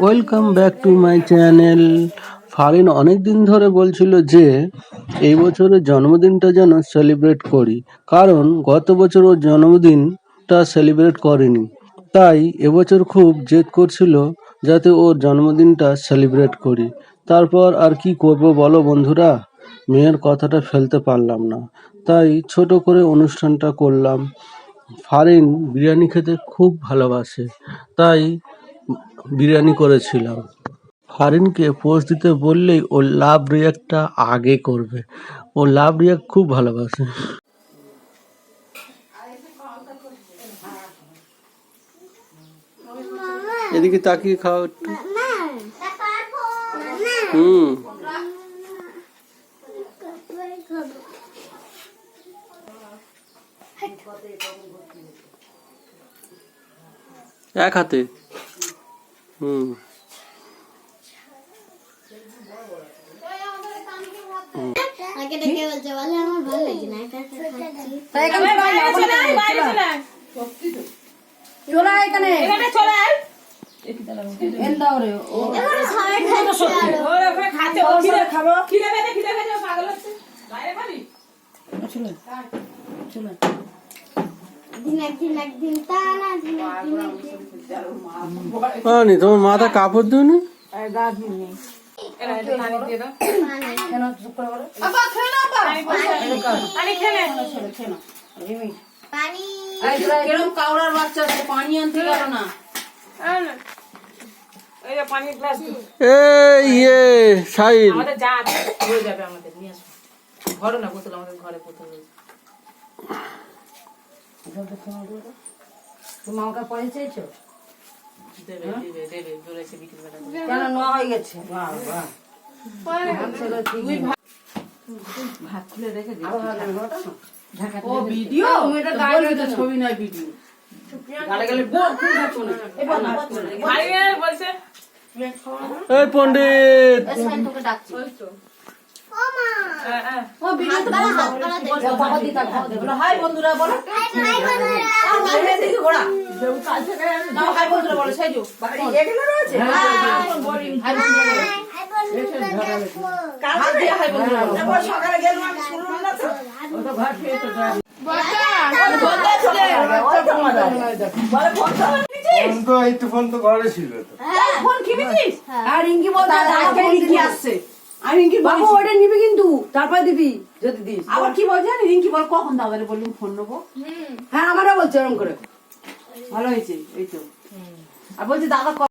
Welcome back to my channel. Farin অনেক দিন ধরে বলছিল যে এই বছরের জন্মদিনটা যেন সেলিব্রেট করি, কারণ গত বছর ওর জন্মদিনটা সেলিব্রেট করেনি। তাই এবছর খুব জেদ করছিল যাতে ওর জন্মদিনটা সেলিব্রেট করি। তারপর আর কি করবো বলো বন্ধুরা, মেয়ের কথাটা ফেলতে পারলাম না, তাই ছোট করে অনুষ্ঠানটা করলাম। ফারিন বিরিয়ানি খেতে খুব ভালোবাসে, তাই বিরিয়ানি করেছিলাম। ফারিনকে পোস্ট দিতে বললেই ও লাভ রিয়াক্টটা আগে করবে, ও লাভ রিয়াক্ট খুব ভালোবাসে। এদিকে তাকিয়ে খাও একটু। হুম, এক হাতে। হুম, তোমার মাথা কাপড় দিও নি। কাউরার বাচ্চা পানি আনতে গেল না। ঘরে না বোতল, আমাদের ঘরে বোতল মামাকে পয়সা চেয়েছো? কেন নেওয়া হয়ে গেছে? ভাত খুলে রেখে ছবি নয়, ভিডিও এই পণ্ডিত, হাই বন্ধুরা বলো, ফোন তো ঘরে ছিল। আর রিঙ্কি বলতে রিঙ্কি আসছে, আমি রিঙ্কি বাবু ওটা নিবি কিন্তু তারপর দিবি যদি দিস। আবার কি বলছে রিঙ্কি বল কখন দাদারে বললাম ফোন নেবো। হ্যাঁ আমারও বলছে এরকম করে, ভালো হয়েছে এই তো। আর বলছে দাদা